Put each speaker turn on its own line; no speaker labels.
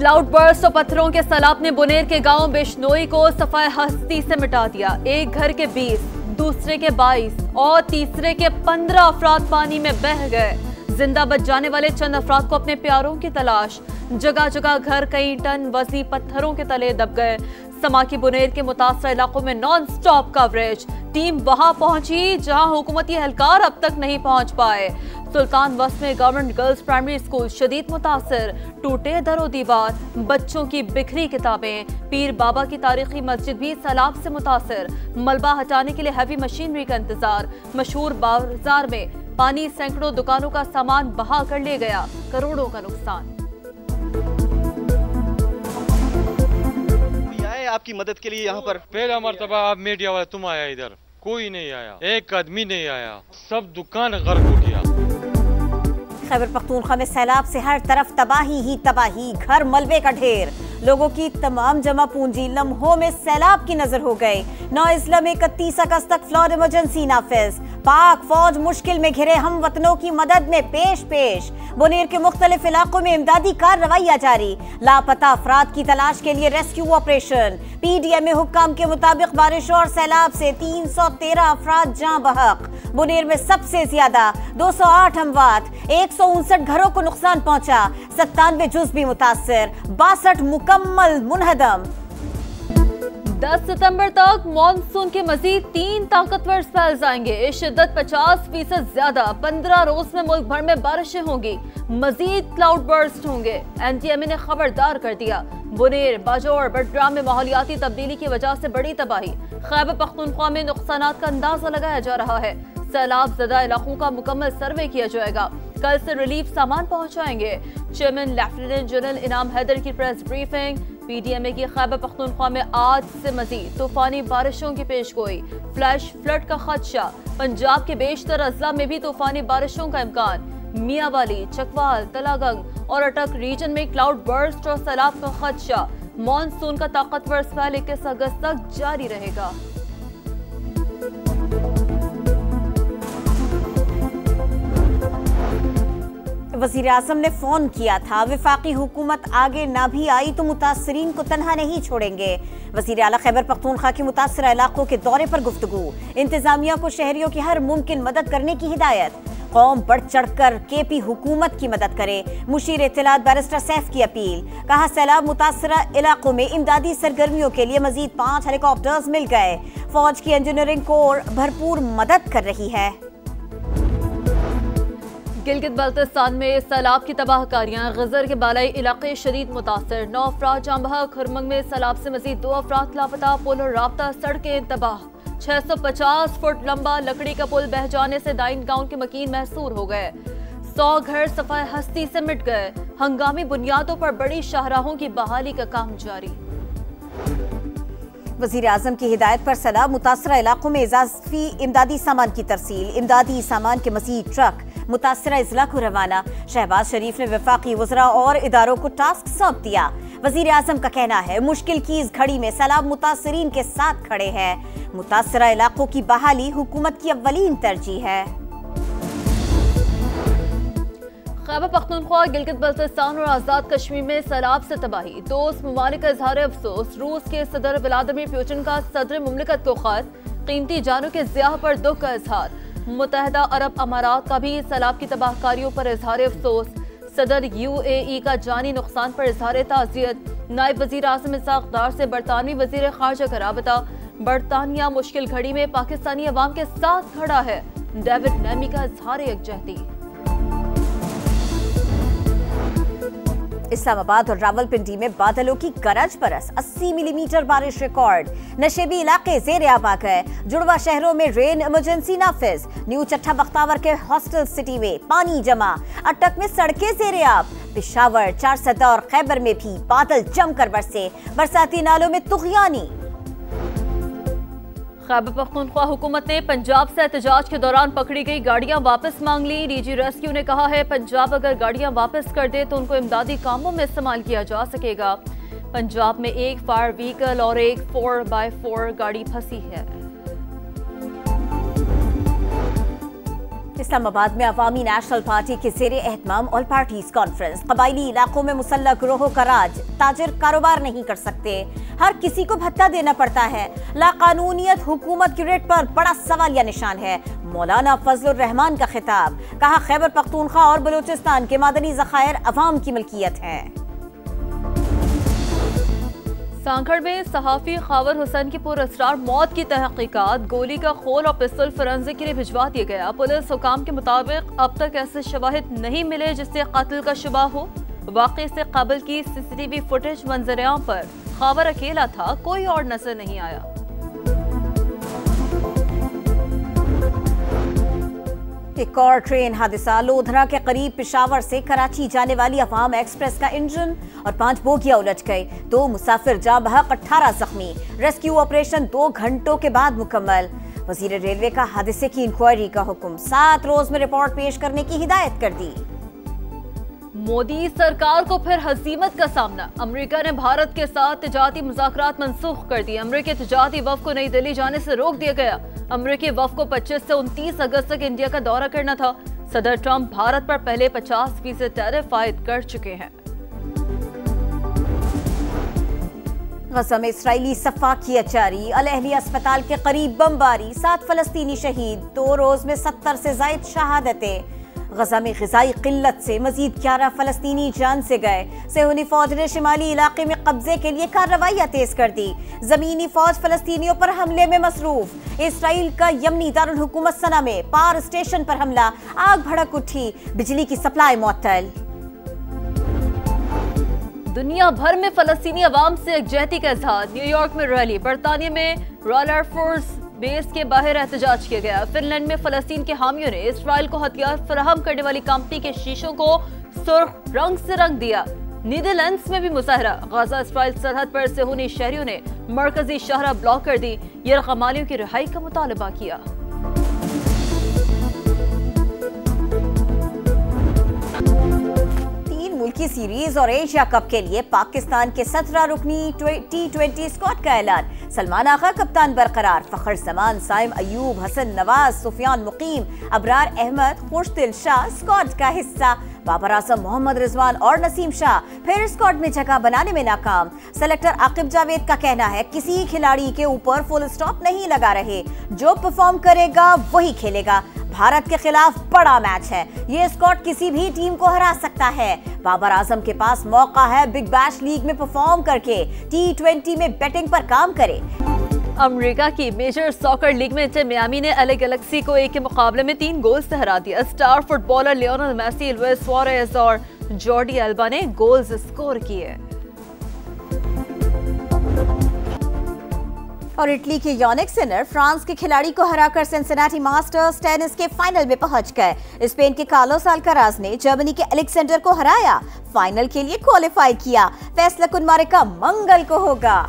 Cloud burst और पत्थरों के सैलाब ने बुनेर के गांव बिश्नोई को सफाए हस्ती से मिटा दिया। एक घर के 20, दूसरे के 22 और तीसरे के 15 अफराद पानी में बह गए। जिंदा बच जाने वाले चंद अफराद को अपने प्यारों की तलाश। जगह जगह घर कई टन वजनी पत्थरों के तले दब गए। समाकी बुनेर के मुतासर इलाकों में नॉन स्टॉप कवरेज। टीम वहां पहुंची जहां हुकूमती एहलकार अब तक नहीं पहुंच पाए। सुल्तान बस्त में गवर्नमेंट गर्ल्स प्राइमरी स्कूल शदीद मुतासर। टूटे दरो दीवार, बच्चों की बिखरी किताबें। पीर बाबा की तारीखी मस्जिद भी सैलाब से मुतासर। मलबा हटाने के लिए हैवी मशीनरी का इंतजार। मशहूर बाजार में पानी सैकड़ों दुकानों का सामान बहा कर ले गया। करोड़ों का नुकसान।
आपकी मदद के लिए यहाँ पर
पहला मर्तबा आप मीडिया वाले तुम आया, इधर कोई नहीं आया, एक आदमी नहीं आया, सब दुकान गर्क हो गया।
खैबर पख्तूनख्वा में सैलाब से हर तरफ तबाही ही तबाही, घर मलबे का ढेर। लोगों की तमाम जमा पूंजी लम्हों में सैलाब की नजर हो गए। 9 अज़ला में 31 अगस्त तक फ्लड इमरजेंसी नाफिज। पाक फौज मुश्किल में घिरे हम वतनों की मदद में पेश। बुनेर के मुख्तलिफ इलाकों में इमदादी कार्रवाइयां जारी। लापता अफराद की तलाश के लिए रेस्क्यू ऑपरेशन। PDMA हुक्काम के मुताबिक बारिश और सैलाब से 313 अफराद जाँ बहक। बुनेर में सबसे ज्यादा 208 अमवात, 159 घरों को नुकसान पहुंचा। 97 जुज़ भी मुतासर, 62 मुकम्मल मुनहदम।
10 सितंबर तक मॉनसून के मजीद 3 ताकतवर स्पेल्स आएंगे। शिद्दत 50% ज्यादा। 15 रोज में मुल्क भर में बारिशें होंगी। मजीद क्लाउड बर्स्ट होंगे। NTMA ने खबरदार कर दिया। बुनेर, बाजौर, बडग्राम में माहौलियाती तब्दीली की वजह से बड़ी तबाही। खैबर पख्तूनख्वा में नुकसानात का अंदाजा लगाया जा रहा है। सैलाब ज़दा इलाकों का मुकम्मल सर्वे किया जाएगा। कल से रिलीफ सामान पहुंचाएंगे। चेयरमैन लेफ्टिनेंट जनरल इनाम हैदर की प्रेस ब्रीफिंग। PDMA की खैबर पख्तूनख्वा में आज से मजीद तूफानी बारिशों की पेशगोई। फ्लैश फ्लड का खदशा। पंजाब के बेशतर अजला में भी तूफानी बारिशों का इम्कान। मियावाली, चकवाल, तलागंग और अटक रीजन में क्लाउड बर्स्ट और सैलाब का खदशा। मॉनसून का ताकतवर स्पेल 21 अगस्त तक जारी रहेगा।
वज़ीर आज़म ने फोन किया था, वफाकी हुकूमत आगे ना भी आई तो मुतासरीन को तनहा नहीं छोड़ेंगे। वज़ीर आला खैबर पख्तूनख्वा की मुतासरा इलाकों के दौरे पर गुफ्तगू। इंतजामिया को शहरियों की हर मुमकिन मदद करने की हिदायत। कौम बढ़ चढ़कर KP हुकूमत की मदद करे। मुशीर इत्तलात बैरिस्टर सैफ की अपील। कहा सैलाब मुतासरा इलाकों में इमदादी सरगर्मियों के लिए मजीद 5 हेलीकॉप्टर्स मिल गए। फौज की इंजीनियरिंग कोर भरपूर मदद कर रही है।
गिलगित बल्तिस्तान में सैलाब की तबाहकारियां। गजर के बालाई इलाके शदीद मुतासर। 9 अफराद जाँ बहक। खुरमंग में सैलाब से मजीद 2 अफराद लापता। पुल और राब्ता सड़कें तबाह। 650 फुट लंबा लकड़ी का पुल बह जाने से दाइन गांव के मकीन महसूर हो गए। 100 घर सफाई हस्ती से मिट गए। हंगामी बुनियादों पर बड़ी शाहराहों की बहाली का काम जारी।
वज़ीर आज़म की हिदायत पर सैलाब मुतासरा इलाकों में इजाफी इमदादी सामान की तरसील। इमदादी सामान के मज़ीद ट्रक मुतासरा अजला को रवाना। शहबाज शरीफ ने वफाकी वज़रा और इदारों को टास्क सौंप दिया। वज़ीर आज़म का कहना है मुश्किल की इस घड़ी में सैलाब मुतासरीन के साथ खड़े हैं। मुतासरा इलाकों की बहाली हुकूमत की अव्वलीन तरजीह है।
खैबर पख्तूनख्वा, गिलगित बल्तिस्तान और आज़ाद कश्मीर में सैलाब से तबाही। दोस्त ममालिक का इजहार अफसोस। रूस के सदर व्लादिमीर पुतिन का सदर मुमलिकत को खत। कीमती जानों के ज़िया पर दुख का इजहार। मुत्तहिदा अरब अमारात का भी सैलाब की तबाहकारियों पर इजहार अफसोस। सदर UAE का जानी नुकसान पर इजहार ताज़ियत। नायब वज़ीर आज़म इसाक डार से बरतानवी वज़ीर ख़ारजा का राबता। बरतानिया मुश्किल घड़ी में पाकिस्तानी अवाम के साथ खड़ा है। डेविड नैमी का इजहार यकजहती।
इस्लामाबाद और रावलपिंडी में बादलों की गरज बरस। 80 मिलीमीटर बारिश रिकॉर्ड। नशेबी इलाके ज़ेर-ए-आब आ गए। जुड़वा शहरों में रेन इमरजेंसी नाफिज। न्यू चट्टा बख्तावर के हॉस्टल सिटी में पानी जमा। अटक में सड़कें ज़ेर-ए-आब। पेशावर, चारसदा और खैबर में भी बादल जमकर बरसे। बरसाती नालों में तुग़यानी।
खैबर पख्तूनख्वा हुकूमत ने पंजाब से एहतजाज के दौरान पकड़ी गई गाड़ियां वापस मांग ली। DG रेस्क्यू ने कहा है पंजाब अगर गाड़ियां वापस कर दे तो उनको इमदादी कामों में इस्तेमाल किया जा सकेगा। पंजाब में एक फायर व्हीकल और एक 4x4 गाड़ी फंसी है।
इस्लामाबाद में अवामी नेशनल पार्टी के ज़ेरे एहतमाम ऑल पार्टीज कॉन्फ्रेंस। कबायली इलाकों में मुसल्लह गिरोहों का राज, ताजिर कारोबार नहीं कर सकते, हर किसी को भत्ता देना पड़ता है। लाकानूनियत हुकूमत की रेट पर बड़ा सवालिया निशान है। मौलाना फजलुर रहमान का खिताब, कहा खैबर पख्तूनख्वा और बलूचिस्तान के मादनी ज़खायर अवाम की मिल्कियत है।
सांखड़ में सहाफी खावर हुसैन की पुरअसरार मौत की तहकीकात, गोली का खोल और पिस्तौल फोरेंसिक के लिए भिजवा दिया गया। पुलिस हुकाम के मुताबिक अब तक ऐसे शवाहिद नहीं मिले जिससे कत्ल का शुबा हो। वाक़े से कबल की सीसीटीवी फुटेज मंजरेआम पर खावर अकेला था, कोई और नजर नहीं आया।
एक और ट्रेन हादसा, लोधरा के करीब पेशावर से कराची जाने वाली अवाम एक्सप्रेस का इंजन और 5 बोगियां उलझ गई। 2 मुसाफिर जाँ बहक, 18 जख्मी। रेस्क्यू ऑपरेशन 2 घंटों के बाद मुकम्मल। वजीर रेलवे का हादसे की इंक्वायरी का हुक्म, 7 रोज में रिपोर्ट पेश करने की हिदायत कर दी।
मोदी सरकार को फिर हजीमत का सामना, अमेरिका ने भारत के साथ तिजारती मुज़ाकरात मंसूख कर दिए। अमेरिकी तिजारती वफ़द को नई दिल्ली जाने से रोक दिया गया। अमेरिकी वफ़द को 25 से 29 अगस्त तक इंडिया का दौरा करना था। सदर ट्रंप भारत पर पहले 50% टैरिफ आयद कर चुके हैं।
गज़ा में इस्राईली सफाकियत जारी, अल अहली अस्पताल के करीब बमबारी, 7 फलस्तीनी शहीद, 2 रोज में 70 से ज़ायद शहादतें। गज़ा में ग़िज़ाई किल्लत से मजीद 11 फलस्तीनी जान से गए। सेहूनी फौज ने शिमाली इलाके में कब्जे के लिए कार्रवाइयां तेज कर दी। जमीनी फौज फलस्तीनियों पर हमले में मसरूफ। इसराइल का यमनी दारुल हुकूमत सना में पावर स्टेशन पर हमला, आग भड़क उठी, बिजली की सप्लाई मुअत्तल।
दुनिया भर में फलस्तीनी अवाम से यकजहती का इजहार, न्यूयॉर्क में रैली, बरतानिया में रॉयल एयरफोर्स बेस के बाहर एहतजाज किया गया। फिनलैंड में फलस्तीन के हामियों ने इसराइल को हथियार फराहम करने वाली कंपनी के शीशों को सुर्ख रंग से रंग दिया। नीदरलैंड्स में भी मुजाहरा, गाजा इसराइल सरहद पर सेहूनी शहरियों ने मरकजी शहरा ब्लॉक कर दी, यरगमालियों की रिहाई का मुतालबा किया।
मुल्की सीरीज और एशिया कप के लिए पाकिस्तान के 17 रुकनी T20 स्क्वाड का ऐलान। सलमान आगा कप्तान बरकरार, फखर जमान, साइम अयूब, हसन नवाज, सुफियान मुकीम, अबरार अहमद, खुशदिल शाह स्क्वाड का हिस्सा। बाबर आजम, मोहम्मद रिजवान और नसीम शाह फिर स्क्वाड में जगह बनाने में नाकाम। सेलेक्टर आकिब जावेद का कहना है किसी खिलाड़ी के ऊपर फुल स्टॉप नहीं लगा रहे, जो परफॉर्म करेगा वही खेलेगा। भारत के खिलाफ बड़ा मैच है, ये स्क्वाड किसी भी टीम को हरा सकता है। बाबर आजम के पास मौका है बिग बैश लीग में परफॉर्म करके T20 में बैटिंग पर काम करे।
अमेरिका की मेजर सॉकर लीग में इंटर मियामी ने LA गैलेक्सी को 1 के मुकाबले में 3 गोल से हरा दिया। Star footballer Lionel Messi, Luis Suarez और जॉर्डी अल्बा ने गोल्स स्कोर किए।
और इटली के यानिक सिनर फ्रांस के खिलाड़ी को हराकर सिंसिनाटी मास्टर्स टेनिस के फाइनल में पहुंच गए। स्पेन के कार्लोस अल्काराज ने जर्मनी के अलेक्जेंडर को हराया, फाइनल के लिए क्वालिफाई किया। फैसला कुन मारे का मंगल को होगा।